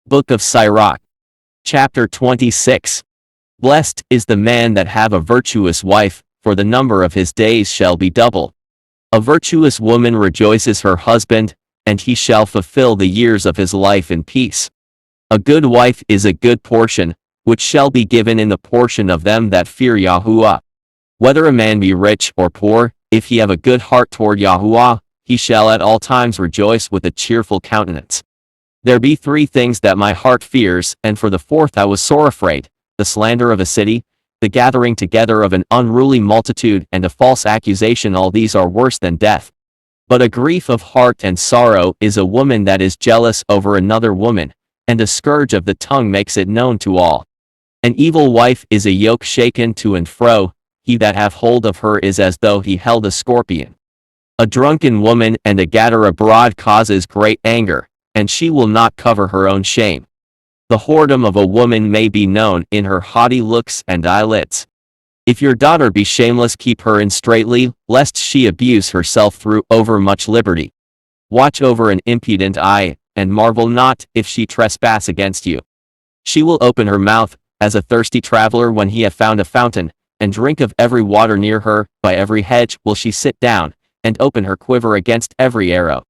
Book of Sirach. Chapter 26. Blessed is the man that have a virtuous wife, for the number of his days shall be double. A virtuous woman rejoices her husband, and he shall fulfill the years of his life in peace. A good wife is a good portion, which shall be given in the portion of them that fear Yahuwah. Whether a man be rich or poor, if he have a good heart toward Yahuwah, he shall at all times rejoice with a cheerful countenance. There be three things that my heart fears, and for the fourth I was sore afraid: the slander of a city, the gathering together of an unruly multitude, and a false accusation. All these are worse than death. But a grief of heart and sorrow is a woman that is jealous over another woman, and a scourge of the tongue makes it known to all. An evil wife is a yoke shaken to and fro, he that hath hold of her is as though he held a scorpion. A drunken woman and a gatter abroad causes great anger, and she will not cover her own shame. The whoredom of a woman may be known in her haughty looks and eyelids. If your daughter be shameless, keep her in straitly, lest she abuse herself through overmuch liberty. Watch over an impudent eye, and marvel not if she trespass against you. She will open her mouth, as a thirsty traveler when he hath found a fountain, and drink of every water near her. By every hedge will she sit down, and open her quiver against every arrow.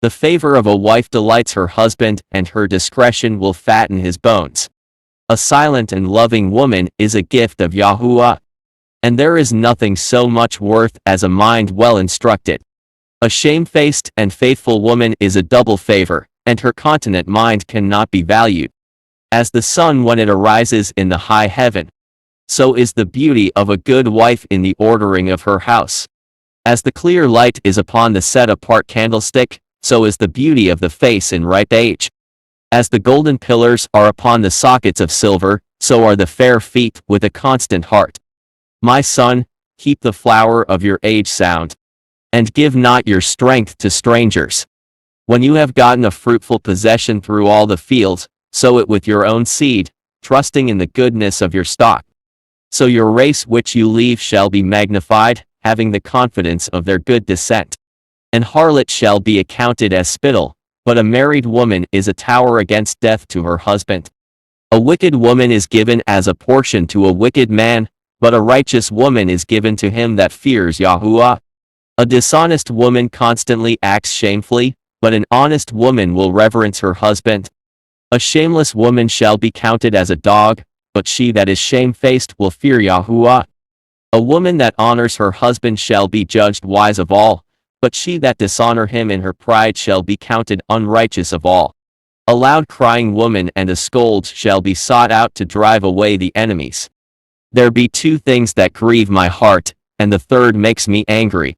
The favor of a wife delights her husband, and her discretion will fatten his bones. A silent and loving woman is a gift of Yahuwah, and there is nothing so much worth as a mind well instructed. A shamefaced and faithful woman is a double favor, and her continent mind cannot be valued. As the sun when it arises in the high heaven, so is the beauty of a good wife in the ordering of her house. As the clear light is upon the set-apart candlestick, so is the beauty of the face in ripe age. As the golden pillars are upon the sockets of silver, so are the fair feet with a constant heart. My son, keep the flower of your age sound, and give not your strength to strangers. When you have gotten a fruitful possession through all the fields, sow it with your own seed, trusting in the goodness of your stock. So your race which you leave shall be magnified, having the confidence of their good descent. An harlot shall be accounted as spittle, but a married woman is a tower against death to her husband. A wicked woman is given as a portion to a wicked man, but a righteous woman is given to him that fears Yahuwah. A dishonest woman constantly acts shamefully, but an honest woman will reverence her husband. A shameless woman shall be counted as a dog, but she that is shamefaced will fear Yahuwah. A woman that honors her husband shall be judged wise of all, but she that dishonor him in her pride shall be counted unrighteous of all. A loud crying woman and a scold shall be sought out to drive away the enemies. There be two things that grieve my heart, and the third makes me angry: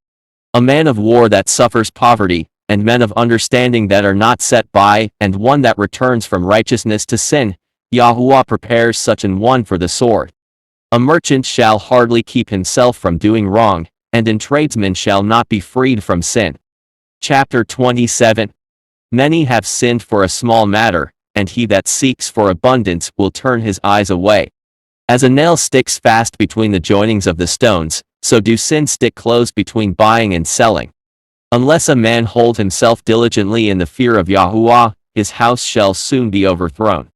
a man of war that suffers poverty, and men of understanding that are not set by, and one that returns from righteousness to sin. Yahuwah prepares such an one for the sword. A merchant shall hardly keep himself from doing wrong, and a tradesman shall not be freed from sin. Chapter 27. Many have sinned for a small matter, and he that seeks for abundance will turn his eyes away. As a nail sticks fast between the joinings of the stones, so do sin stick close between buying and selling. Unless a man hold himself diligently in the fear of Yahuwah, his house shall soon be overthrown.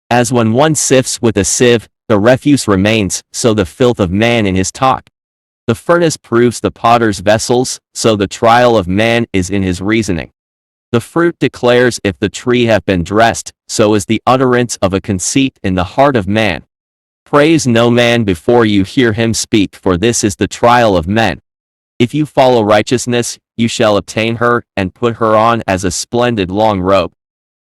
As when one sifts with a sieve, the refuse remains, so the filth of man in his talk. The furnace proves the potter's vessels, so the trial of man is in his reasoning. The fruit declares if the tree have been dressed, so is the utterance of a conceit in the heart of man. Praise no man before you hear him speak, for this is the trial of men. If you follow righteousness, you shall obtain her, and put her on as a splendid long robe.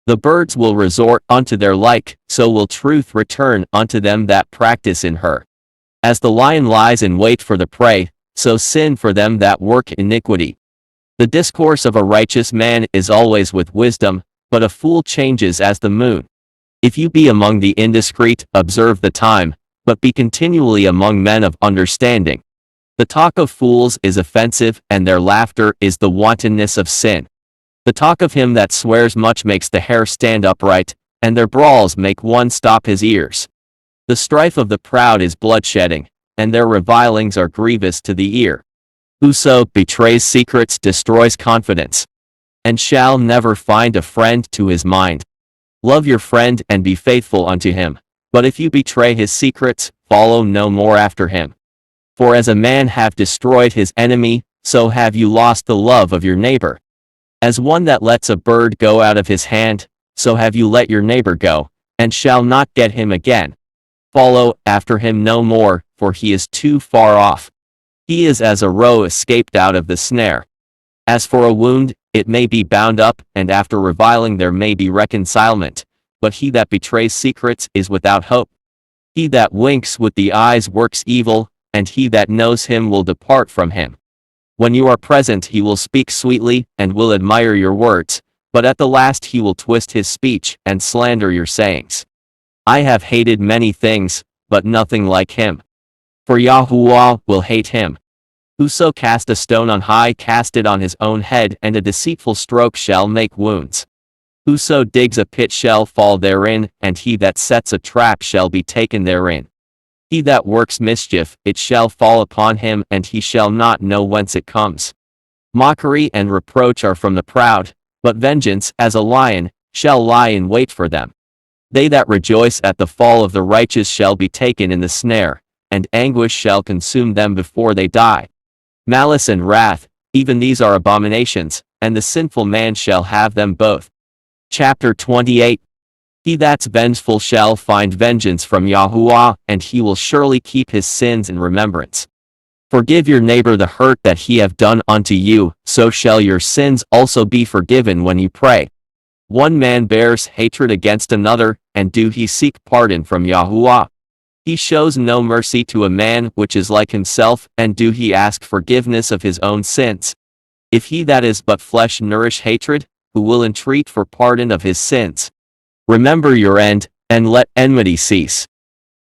The birds will resort unto their like, so will truth return unto them that practice in her. As the lion lies in wait for the prey, so sin for them that work iniquity. The discourse of a righteous man is always with wisdom, but a fool changes as the moon. If you be among the indiscreet, observe the time, but be continually among men of understanding. The talk of fools is offensive, and their laughter is the wantonness of sin. The talk of him that swears much makes the hair stand upright, and their brawls make one stop his ears. The strife of the proud is bloodshedding, and their revilings are grievous to the ear. Whoso betrays secrets destroys confidence, and shall never find a friend to his mind. Love your friend and be faithful unto him. But if you betray his secrets, follow no more after him. For as a man have destroyed his enemy, so have you lost the love of your neighbor. As one that lets a bird go out of his hand, so have you let your neighbor go, and shall not get him again. Follow after him no more, for he is too far off. He is as a roe escaped out of the snare. As for a wound, it may be bound up, and after reviling there may be reconcilement. But he that betrays secrets is without hope. He that winks with the eyes works evil, and he that knows him will depart from him. When you are present he will speak sweetly, and will admire your words, but at the last he will twist his speech, and slander your sayings. I have hated many things, but nothing like him. For Yahuwah will hate him. Whoso cast a stone on high cast it on his own head, and a deceitful stroke shall make wounds. Whoso digs a pit shall fall therein, and he that sets a trap shall be taken therein. He that works mischief, it shall fall upon him, and he shall not know whence it comes. Mockery and reproach are from the proud, but vengeance, as a lion, shall lie in wait for them. They that rejoice at the fall of the righteous shall be taken in the snare, and anguish shall consume them before they die. Malice and wrath, even these are abominations, and the sinful man shall have them both. Chapter 28. He that's vengeful shall find vengeance from Yahuwah, and he will surely keep his sins in remembrance. Forgive your neighbor the hurt that he have done unto you, so shall your sins also be forgiven when you pray. One man bears hatred against another, and do he seek pardon from Yahuwah? He shows no mercy to a man which is like himself, and do he ask forgiveness of his own sins? If he that is but flesh nourish hatred, who will entreat for pardon of his sins? Remember your end, and let enmity cease.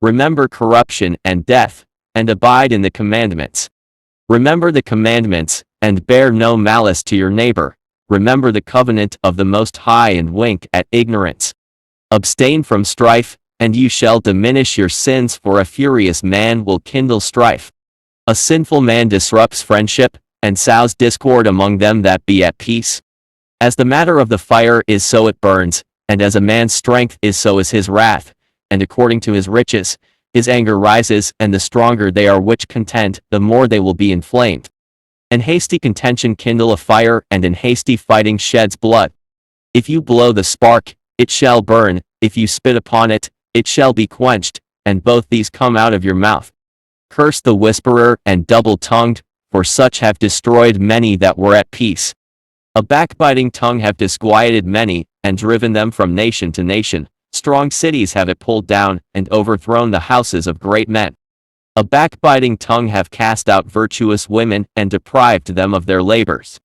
Remember corruption and death, and abide in the commandments. Remember the commandments, and bear no malice to your neighbor. Remember the covenant of the Most High, and wink at ignorance. Abstain from strife, and you shall diminish your sins, for a furious man will kindle strife. A sinful man disrupts friendship, and sows discord among them that be at peace. As the matter of the fire is, so it burns, and as a man's strength is, so is his wrath, and according to his riches, his anger rises, and the stronger they are which contend, the more they will be inflamed. And hasty contention kindle a fire, and in hasty fighting sheds blood. If you blow the spark, it shall burn, if you spit upon it, it shall be quenched, and both these come out of your mouth. Curse the whisperer and double-tongued, for such have destroyed many that were at peace. A backbiting tongue have disquieted many, and driven them from nation to nation. Strong cities have it pulled down, and overthrown the houses of great men. A backbiting tongue have cast out virtuous women, and deprived them of their labors.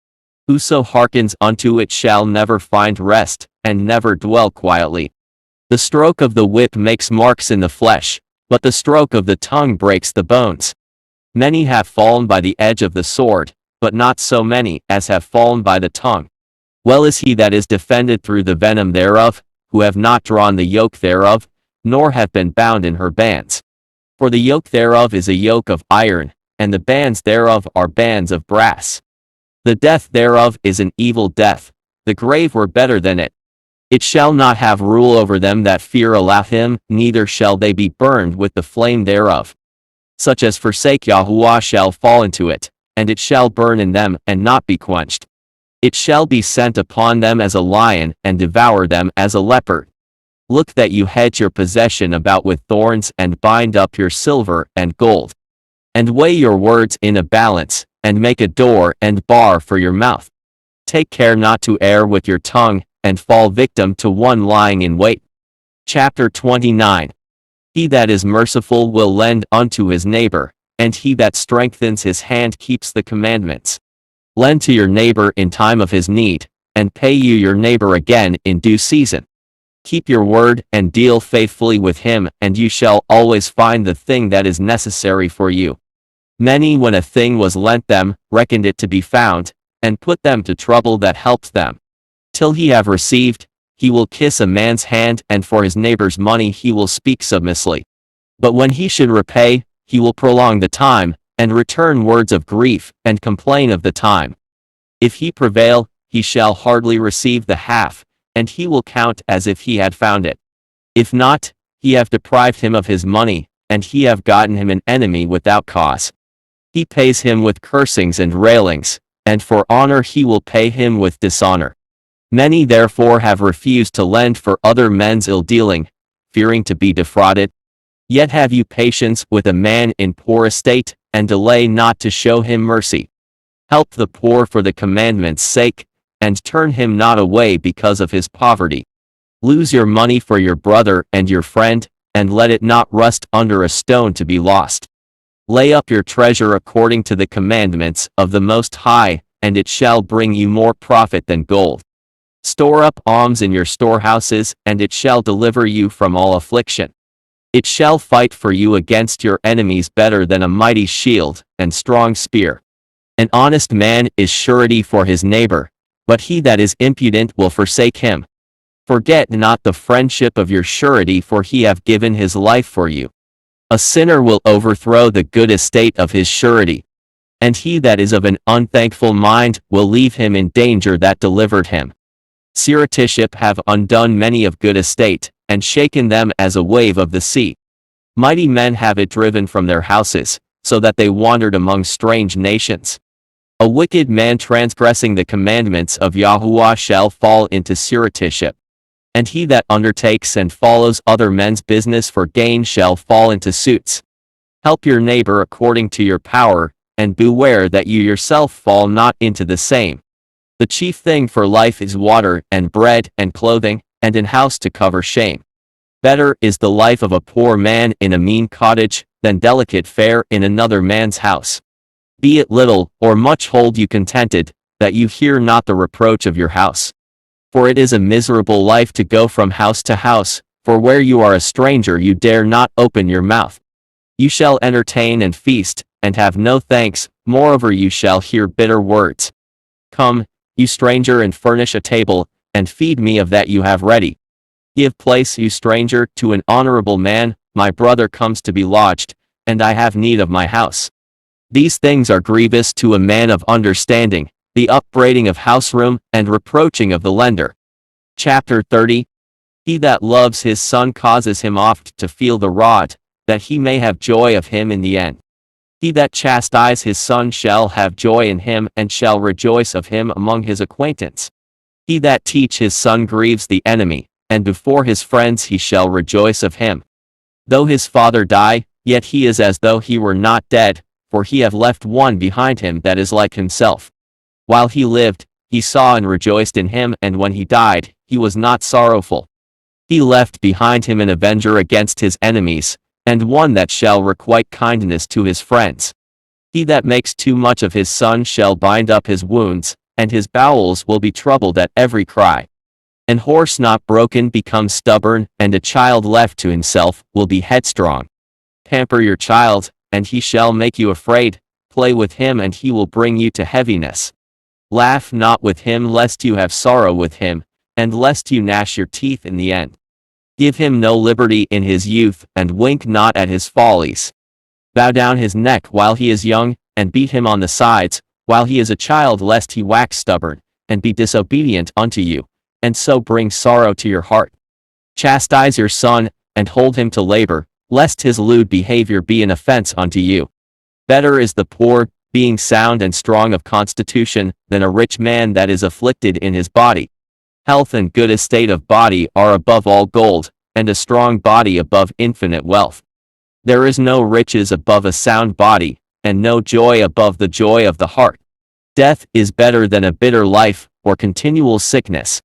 Whoso hearkens unto it shall never find rest, and never dwell quietly. The stroke of the whip makes marks in the flesh, but the stroke of the tongue breaks the bones. Many have fallen by the edge of the sword, but not so many as have fallen by the tongue. Well is he that is defended through the venom thereof, who have not drawn the yoke thereof, nor have been bound in her bands. For the yoke thereof is a yoke of iron, and the bands thereof are bands of brass. The death thereof is an evil death, the grave were better than it. It shall not have rule over them that fear him, neither shall they be burned with the flame thereof. Such as forsake Yahuwah shall fall into it, and it shall burn in them, and not be quenched. It shall be sent upon them as a lion, and devour them as a leopard. Look that you hedge your possession about with thorns, and bind up your silver and gold. And weigh your words in a balance, and make a door and bar for your mouth. Take care not to err with your tongue, and fall victim to one lying in wait. Chapter 29. He that is merciful will lend unto his neighbor, and he that strengthens his hand keeps the commandments. Lend to your neighbor in time of his need, and pay you your neighbor again in due season. Keep your word, and deal faithfully with him, and you shall always find the thing that is necessary for you. Many, when a thing was lent them, reckoned it to be found, and put them to trouble that helped them. Till he have received, he will kiss a man's hand, and for his neighbor's money he will speak submissly. But when he should repay, he will prolong the time, and return words of grief, and complain of the time. If he prevail, he shall hardly receive the half, and he will count as if he had found it. If not, he have deprived him of his money, and he have gotten him an enemy without cause. He pays him with cursings and railings, and for honor he will pay him with dishonor. Many therefore have refused to lend for other men's ill-dealing, fearing to be defrauded. Yet have you patience with a man in poor estate, and delay not to show him mercy. Help the poor for the commandment's sake, and turn him not away because of his poverty. Lose your money for your brother and your friend, and let it not rust under a stone to be lost. Lay up your treasure according to the commandments of the Most High, and it shall bring you more profit than gold. Store up alms in your storehouses, and it shall deliver you from all affliction. It shall fight for you against your enemies better than a mighty shield and strong spear. An honest man is surety for his neighbor, but he that is impudent will forsake him. Forget not the friendship of your surety, for he hath given his life for you. A sinner will overthrow the good estate of his surety, and he that is of an unthankful mind will leave him in danger that delivered him. Sirach have undone many of good estate, and shaken them as a wave of the sea. Mighty men have it driven from their houses, so that they wandered among strange nations. A wicked man transgressing the commandments of Yahuwah shall fall into Sirach, and he that undertakes and follows other men's business for gain shall fall into suits. Help your neighbor according to your power, and beware that you yourself fall not into the same. The chief thing for life is water, and bread, and clothing, and an house to cover shame. Better is the life of a poor man in a mean cottage, than delicate fare in another man's house. Be it little or much, hold you contented, that you hear not the reproach of your house. For it is a miserable life to go from house to house, for where you are a stranger you dare not open your mouth. You shall entertain and feast, and have no thanks, moreover you shall hear bitter words. Come, you stranger, and furnish a table, and feed me of that you have ready. Give place, you stranger, to an honorable man, my brother comes to be lodged, and I have need of my house. These things are grievous to a man of understanding, the upbraiding of houseroom, and reproaching of the lender. Chapter 30. He that loves his son causes him oft to feel the rod, that he may have joy of him in the end. He that chastise his son shall have joy in him, and shall rejoice of him among his acquaintance. He that teach his son grieves the enemy, and before his friends he shall rejoice of him. Though his father die, yet he is as though he were not dead, for he hath left one behind him that is like himself. While he lived, he saw and rejoiced in him, and when he died, he was not sorrowful. He left behind him an avenger against his enemies, and one that shall requite kindness to his friends. He that makes too much of his son shall bind up his wounds, and his bowels will be troubled at every cry. An horse not broken becomes stubborn, and a child left to himself will be headstrong. Pamper your child, and he shall make you afraid. Play with him, and he will bring you to heaviness. Laugh not with him, lest you have sorrow with him, and lest you gnash your teeth in the end. Give him no liberty in his youth, and wink not at his follies. Bow down his neck while he is young, and beat him on the sides, while he is a child, lest he wax stubborn, and be disobedient unto you, and so bring sorrow to your heart. Chastise your son, and hold him to labor, lest his lewd behavior be an offense unto you. Better is the poor, being sound and strong of constitution, than a rich man that is afflicted in his body. Health and good estate of body are above all gold, and a strong body above infinite wealth. There is no riches above a sound body, and no joy above the joy of the heart. Death is better than a bitter life, or continual sickness.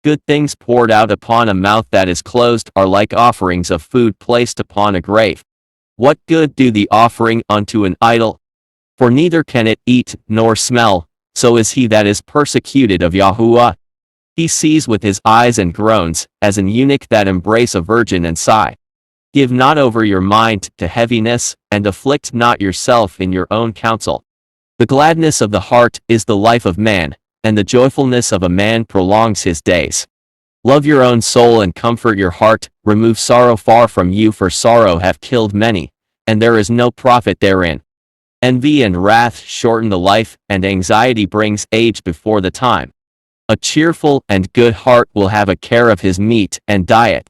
Good things poured out upon a mouth that is closed are like offerings of food placed upon a grave. What good do the offering unto an idol? For neither can it eat nor smell, so is he that is persecuted of Yahuwah. He sees with his eyes and groans, as an eunuch that embrace a virgin and sigh. Give not over your mind to heaviness, and afflict not yourself in your own counsel. The gladness of the heart is the life of man, and the joyfulness of a man prolongs his days. Love your own soul and comfort your heart, remove sorrow far from you, for sorrow hath killed many, and there is no profit therein. Envy and wrath shorten the life, and anxiety brings age before the time. A cheerful and good heart will have a care of his meat and diet.